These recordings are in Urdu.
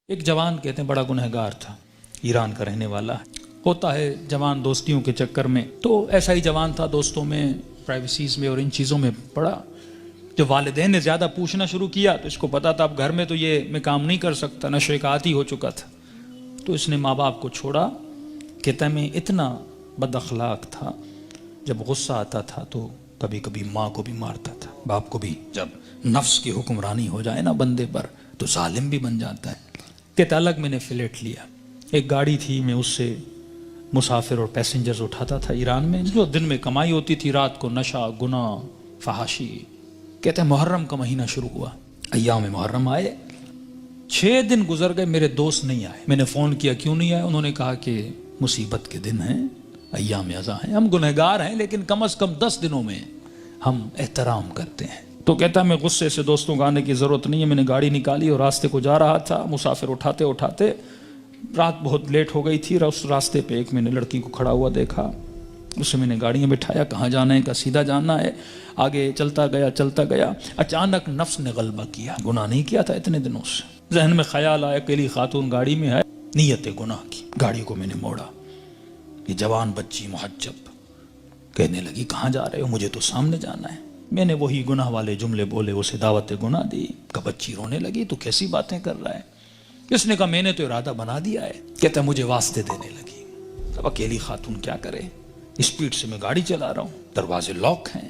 ایک جوان کہتے ہیں بڑا گنہگار تھا، ایران کا رہنے والا ہوتا ہے جوان دوستیوں کے چکر میں، تو ایسا ہی جوان تھا، دوستوں میں، پرائیویسیز میں اور ان چیزوں میں پڑا۔ جب والدین نے زیادہ پوچھنا شروع کیا تو اس کو پتا تھا اب گھر میں تو یہ میں کام نہیں کر سکتا، نشے کا عادی ہو چکا تھا، تو اس نے ماں باپ کو چھوڑا۔ کہتا ہے میں اتنا بد اخلاق تھا، جب غصہ آتا تھا تو کبھی کبھی ماں کو بھی مارتا تھا، باپ کو بھی۔ جب نفس کی حکمرانی ہو جائے نا بندے پر تو ظالم بھی بن جاتا ہے۔ کہتا الگ میں نے فلیٹ لیا، ایک گاڑی تھی، میں اس سے مسافر اور پیسنجرز اٹھاتا تھا ایران میں، جو دن میں کمائی ہوتی تھی، رات کو نشہ، گناہ، فحاشی۔ کہتا ہے محرم کا مہینہ شروع ہوا، ایام محرم آئے، 6 دن گزر گئے، میرے دوست نہیں آئے۔ میں نے فون کیا کیوں نہیں آئے؟ انہوں نے کہا کہ مصیبت کے دن ہیں، ایام ازاں ہیں، ہم گنہگار ہیں لیکن کم از کم 10 دنوں میں ہم احترام کرتے ہیں۔ تو کہتا میں غصے سے دوستوں کو آنے کی ضرورت نہیں ہے، میں نے گاڑی نکالی اور راستے کو جا رہا تھا، مسافر اٹھاتے اٹھاتے رات بہت لیٹ ہو گئی تھی، اس راستے پہ ایک میں نے لڑکی کو کھڑا ہوا دیکھا، اسے میں نے گاڑی میں بٹھایا، کہاں جانا ہے؟ کہا سیدھا جانا ہے۔ آگے چلتا گیا، اچانک نفس نے غلبہ کیا، گناہ نہیں کیا تھا اتنے دنوں سے، ذہن میں خیال آیا اکیلی خاتون گاڑی میں ہے، نیت گناہ کی، گاڑی کو میں نے موڑا۔ یہ جوان بچی محجب کہنے لگی کہاں جا رہے ہو؟ مجھے تو سامنے جانا ہے۔ میں نے وہی گناہ والے جملے بولے، اسے دعوت گناہ دی۔ کہ بچی رونے لگی تو کیسی باتیں کر رہا ہے؟ اس نے کہا میں نے تو ارادہ بنا دیا ہے۔ کہتا مجھے واسطے دینے لگی۔ اب اکیلی خاتون کیا کرے، اسپیڈ سے میں گاڑی چلا رہا ہوں، دروازے لاک ہیں۔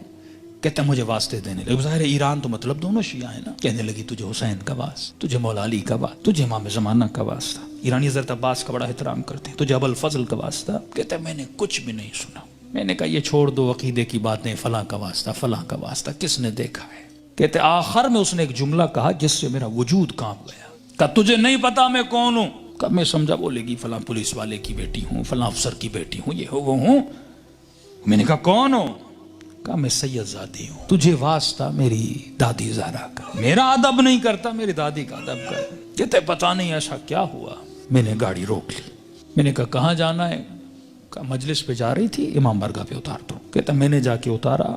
کہتا مجھے واسطے دینے لگی۔ ظاہر ہے ایران تو مطلب دونوں شیعہ ہیں نا۔ کہنے لگی تجھے حسین کا واسطہ، تجھے مولا علی کا واسطہ، تجھے امام زمانہ کا واسطہ، ایرانی حضرت عباس کا بڑا احترام کرتے ہیں، تجھے ابو الفضل کا واسطہ۔ کہتا میں نے کچھ بھی نہیں سنا۔ میں نے کہا یہ چھوڑ دو عقیدے کی باتیں، فلاں کا واسطہ، فلاں کا واسطہ، کس نے دیکھا ہے؟ کہتے آخر میں اس نے ایک جملہ کہا جس سے میرا وجود کانپ گیا۔ کہا تجھے نہیں پتا میں کون ہوں؟ کہا میں سمجھا بولے گی فلاں پولیس والے کی بیٹی ہوں، فلاں افسر کی بیٹی ہوں، یہ ہو وہ ہوں۔ میں نے کہا کون ہوں؟ کہا میں سید زادی ہوں، تجھے واسطہ میری دادی زہرا کا، میرا ادب نہیں کرتا، میری دادی کا ادب کر۔ کہتے پتا نہیں ایسا کیا ہوا۔ میں نے گاڑی روک لی، میں نے کہا کہاں جانا ہے؟ کہا مجلس پہ جا رہی تھی، امام برگاہ پہ اتار دو۔ کہتا میں نے جا کے اتارا،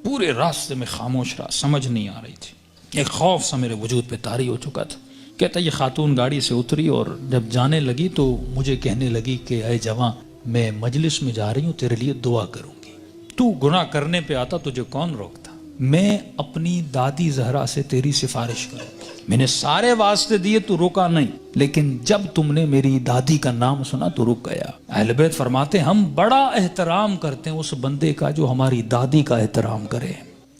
پورے راستے میں خاموش رہا، سمجھ نہیں آ رہی تھی، ایک خوف سا میرے وجود پہ طاری ہو چکا تھا۔ کہتا یہ خاتون گاڑی سے اتری اور جب جانے لگی تو مجھے کہنے لگی کہ اے جوان میں مجلس میں جا رہی ہوں، تیرے لیے دعا کروں گی، تو گناہ کرنے پہ آتا تجھے کون روکتا؟ میں اپنی دادی زہرا سے تیری سفارش کروں گی۔ میں نے سارے واسطے دیے تو روکا نہیں، لیکن جب تم نے میری دادی کا نام سنا تو رک گیا۔ اہل بیت فرماتے ہم بڑا احترام کرتے ہیں اس بندے کا جو ہماری دادی کا احترام کرے۔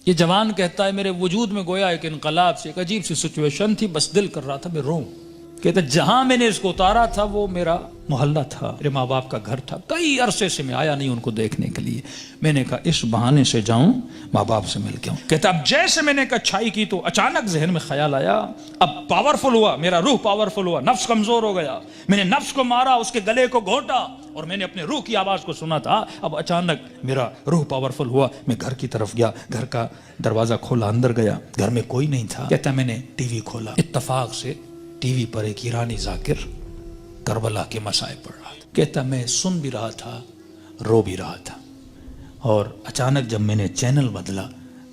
یہ جوان کہتا ہے میرے وجود میں گویا ایک انقلاب سے، ایک عجیب سی سچویشن تھی، بس دل کر رہا تھا میں روؤں۔ کہتا جہاں میں نے اس کو اتارا تھا وہ میرا محلہ تھا، میرے ماں باپ کا گھر تھا، کئی عرصے سے میں آیا نہیں ان کو دیکھنے کے لیے۔ میں نے کہا اس بہانے سے جاؤں، ماں باپ سے مل کے آؤں۔ کہتا اب جیسے میں نے کچھائی کی تو اچانک ذہن میں خیال آیا، اب پاورفل ہوا، میرا روح پاورفل ہوا، نفس کمزور ہو گیا۔ میں نے نفس کو مارا، اس کے گلے کو گھونٹا اور میں نے اپنے روح کی آواز کو سنا تھا۔ اب اچانک میرا روح پاورفل ہوا، میں گھر کی طرف گیا، گھر کا دروازہ کھولا، اندر گیا، گھر میں کوئی نہیں تھا۔ کہتا میں نے ٹی وی کھولا، اتفاق سے ٹی وی پر ایک ایرانی ذاکر کربلا کے مسائب پڑھ رہا تھا۔ کہتا میں سن بھی رہا تھا، رو بھی رہا تھا، اور اچانک جب میں نے چینل بدلا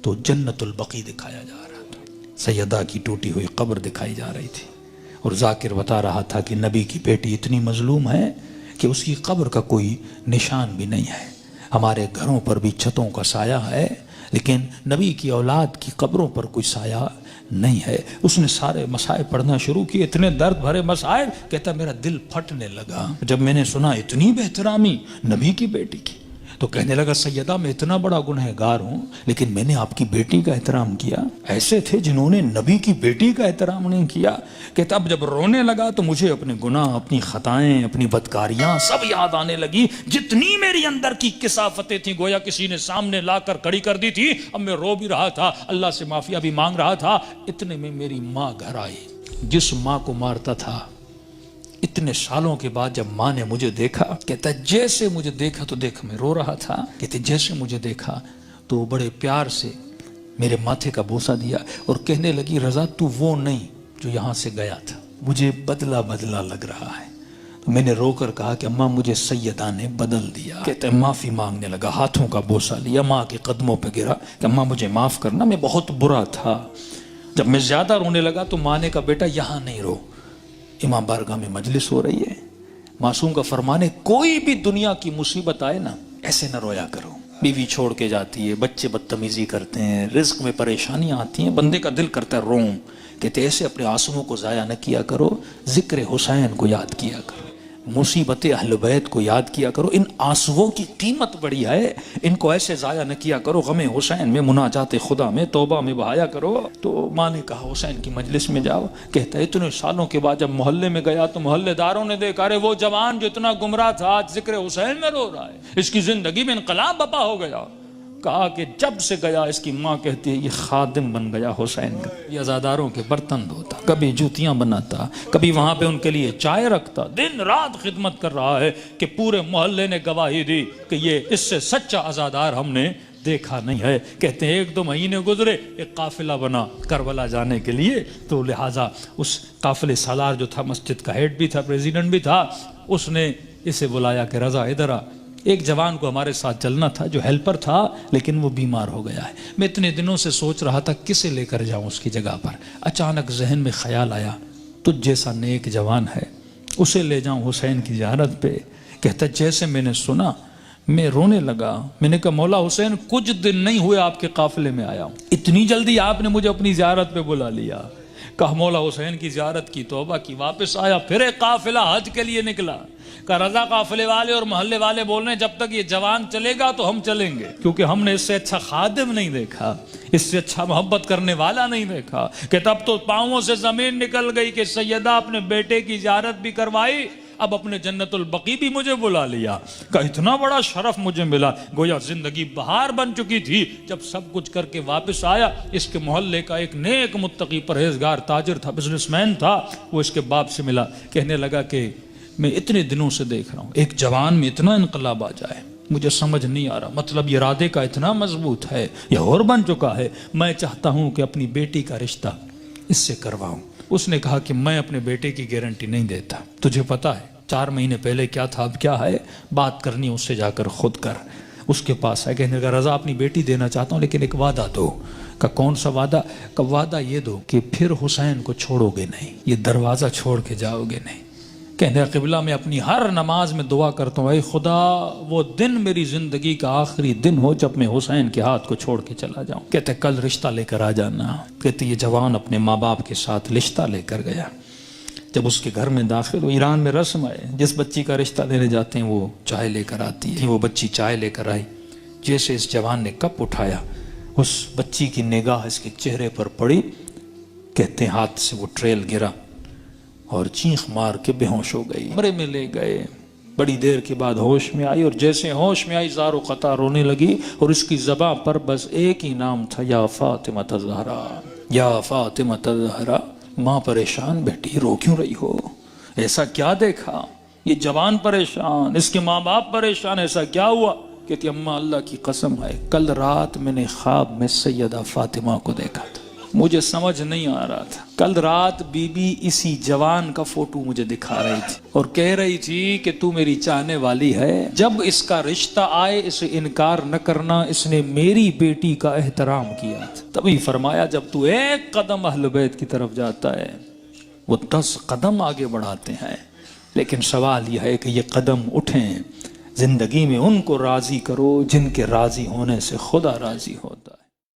تو جنت البقیع دکھایا جا رہا تھا، سیدہ کی ٹوٹی ہوئی قبر دکھائی جا رہی تھی، اور ذاکر بتا رہا تھا کہ نبی کی بیٹی اتنی مظلوم ہے کہ اس کی قبر کا کوئی نشان بھی نہیں ہے، ہمارے گھروں پر بھی چھتوں کا سایہ ہے لیکن نبی کی اولاد کی قبروں پر کوئی سایہ نہیں ہے۔ اس نے سارے مسائب پڑھنا شروع کیے، اتنے درد بھرے مسائب، کہتا میرا دل پھٹنے لگا جب میں نے سنا اتنی بہترامی نبی کی بیٹی کی۔ تو کہنے لگا سیدہ میں اتنا بڑا گنہگار ہوں لیکن میں نے آپ کی بیٹی کا احترام کیا، ایسے تھے جنہوں نے نبی کی بیٹی کا احترام نہیں کیا۔ کہتا اب جب رونے لگا تو مجھے اپنے گناہ، اپنی خطائیں، اپنی بدکاریاں سب یاد آنے لگی، جتنی میری اندر کی کثافتیں تھیں گویا کسی نے سامنے لا کر کھڑی کر دی تھی۔ اب میں رو بھی رہا تھا، اللہ سے معافیہ بھی مانگ رہا تھا، اتنے میں میری ماں گھر آئی، جس ماں کو مارتا تھا۔ اتنے سالوں کے بعد جب ماں نے مجھے دیکھا، کہتا جیسے مجھے دیکھا تو دیکھ میں رو رہا تھا، کہتے جیسے مجھے دیکھا تو بڑے پیار سے میرے ماتھے کا بوسہ دیا اور کہنے لگی رضا تو وہ نہیں جو یہاں سے گیا تھا، مجھے بدلا بدلا لگ رہا ہے۔ تو میں نے رو کر کہا کہ اماں مجھے سیدہ نے بدل دیا۔ کہتے معافی مانگنے لگا، ہاتھوں کا بوسہ لیا، ماں کے قدموں پہ گرا کہ اماں مجھے معاف کرنا، میں بہت برا تھا۔ جب میں زیادہ رونے لگا تو ماں نے کہا بیٹا یہاں نہیں رو، امام بارگاہ میں مجلس ہو رہی ہے، معصوم کا فرمان ہے کوئی بھی دنیا کی مصیبت آئے نا ایسے نہ رویا کرو، بیوی چھوڑ کے جاتی ہے، بچے بدتمیزی کرتے ہیں، رزق میں پریشانیاں آتی ہیں، بندے کا دل کرتا ہے روم، کہتے ایسے اپنے آنسوؤں کو ضائع نہ کیا کرو، ذکر حسین کو یاد کیا کرو، مصیبت اہل بیت کو یاد کیا کرو، ان آنسوؤں کی قیمت بڑی ہے، ان کو ایسے ضائع نہ کیا کرو، غم حسین میں، مناجات خدا میں، توبہ میں بہایا کرو۔ تو ماں نے کہا حسین کی مجلس میں جاؤ، کہتا ہے اتنے سالوں کے بعد جب محلے میں گیا تو محلے داروں نے دیکھا ارے وہ جوان جو اتنا گمراہ تھا آج ذکر حسین میں رو رہا ہے، اس کی زندگی میں انقلاب بپا ہو گیا۔ کہا کہ جب سے گیا، اس کی ماں کہتی ہے یہ خادم بن گیا حسین کا، یہ عزاداروں کے برتن دھوتا، کبھی جوتیاں بناتا، کبھی وہاں پہ ان کے لیے چائے رکھتا، دن رات خدمت کر رہا ہے کہ پورے محلے نے گواہی دی کہ یہ اس سے سچا عزادار ہم نے دیکھا نہیں ہے۔ کہتے ہیں 1-2 مہینے گزرے، ایک قافلہ بنا کربلا جانے کے لیے، تو لہٰذا اس قافلے سالار جو تھا، مسجد کا ہیڈ بھی تھا، پریزیڈنٹ بھی تھا، اس نے اسے بلایا کہ رضا ادھر آ، ایک جوان کو ہمارے ساتھ چلنا تھا جو ہیلپر تھا لیکن وہ بیمار ہو گیا ہے، میں اتنے دنوں سے سوچ رہا تھا کسے لے کر جاؤں اس کی جگہ پر، اچانک ذہن میں خیال آیا تجھ جیسا نیک جوان ہے اسے لے جاؤں حسین کی زیارت پہ۔ کہتا جیسے میں نے سنا میں رونے لگا، میں نے کہا مولا حسین کچھ دن نہیں ہوئے آپ کے قافلے میں آیا ہوں، اتنی جلدی آپ نے مجھے اپنی زیارت پہ بلا لیا۔ کہا مولا حسین کی زیارت کی، توبہ کی، واپس آیا، پھر ایک قافلہ حج کے لیے نکلا۔ کہا رضا قافلے والے اور محلے والے بول رہے ہیں جب تک یہ جوان چلے گا تو ہم چلیں گے، کیونکہ ہم نے اس سے اچھا خادم نہیں دیکھا، اس سے اچھا محبت کرنے والا نہیں دیکھا۔ کہ تب تو پاؤں سے زمین نکل گئی کہ سیدہ اپنے بیٹے کی زیارت بھی کروائی، اب اپنے جنت البقیع بھی مجھے بلا لیا۔ کہ اتنا بڑا شرف مجھے ملا، گویا زندگی بہار بن چکی تھی۔ جب سب کچھ کر کے واپس آیا، اس کے محلے کا ایک نیک متقی پرہیزگار تاجر تھا، بزنس مین تھا، وہ اس کے باپ سے ملا، کہنے لگا کہ میں اتنے دنوں سے دیکھ رہا ہوں ایک جوان میں اتنا انقلاب آ جائے، مجھے سمجھ نہیں آ رہا، مطلب یہ ارادے کا اتنا مضبوط ہے، یہ اور بن چکا ہے، میں چاہتا ہوں کہ اپنی بیٹی کا رشتہ اس سے کرواؤں۔ اس نے کہا کہ میں اپنے بیٹے کی گارنٹی نہیں دیتا، تجھے پتا ہے 4 مہینے پہلے کیا تھا اب کیا ہے، بات کرنی اس سے جا کر خود کر۔ اس کے پاس ہے، کہنے لگا رضا اپنی بیٹی دینا چاہتا ہوں لیکن ایک وعدہ دو۔ کہ کون سا وعدہ؟ کہ وعدہ یہ دو کہ پھر حسین کو چھوڑو گے نہیں، یہ دروازہ چھوڑ کے جاؤ گے نہیں۔ کہنے قبلہ میں اپنی ہر نماز میں دعا کرتا ہوں اے خدا وہ دن میری زندگی کا آخری دن ہو جب میں حسین کے ہاتھ کو چھوڑ کے چلا جاؤں۔ کہتے کل رشتہ لے کر آ جانا۔ کہتے یہ جوان اپنے ماں باپ کے ساتھ رشتہ لے کر گیا۔ جب اس کے گھر میں داخل ہو، ایران میں رسم ہے جس بچی کا رشتہ دینے جاتے ہیں وہ چائے لے کر آتی ہے، وہ بچی چائے لے کر آئی، جیسے اس جوان نے کپ اٹھایا اس بچی کی نگاہ اس کے چہرے پر پڑی، کہتے ہیں ہاتھ سے وہ ٹریل گرا اور چیخ مار کے بے ہوش ہو گئی، کمرے میں لے گئے، بڑی دیر کے بعد ہوش میں آئی، اور جیسے ہوش میں آئی زار و قطع رونے لگی، اور اس کی زبان پر بس ایک ہی نام تھا، یا فاطمہ الزہرا، یا فاطمہ الزہرا۔ ماں پریشان، بیٹی رو کیوں رہی ہو؟ ایسا کیا دیکھا؟ یہ جوان پریشان، اس کے ماں باپ پریشان، ایسا کیا ہوا؟ کہتی اماں اللہ کی قسم ہے کل رات میں نے خواب میں سیدہ فاطمہ کو دیکھا تھا، مجھے سمجھ نہیں آ رہا تھا، کل رات بی بی اسی جوان کا فوٹو مجھے دکھا رہی تھی اور کہہ رہی تھی کہ تو میری چاہنے والی ہے، جب اس کا رشتہ آئے اسے انکار نہ کرنا، اس نے میری بیٹی کا احترام کیا تھا۔ تبھی فرمایا جب تو ایک قدم اہل بیت کی طرف جاتا ہے وہ 10 قدم آگے بڑھاتے ہیں، لیکن سوال یہ ہے کہ یہ قدم اٹھیں، زندگی میں ان کو راضی کرو جن کے راضی ہونے سے خدا راضی ہوتا ہے۔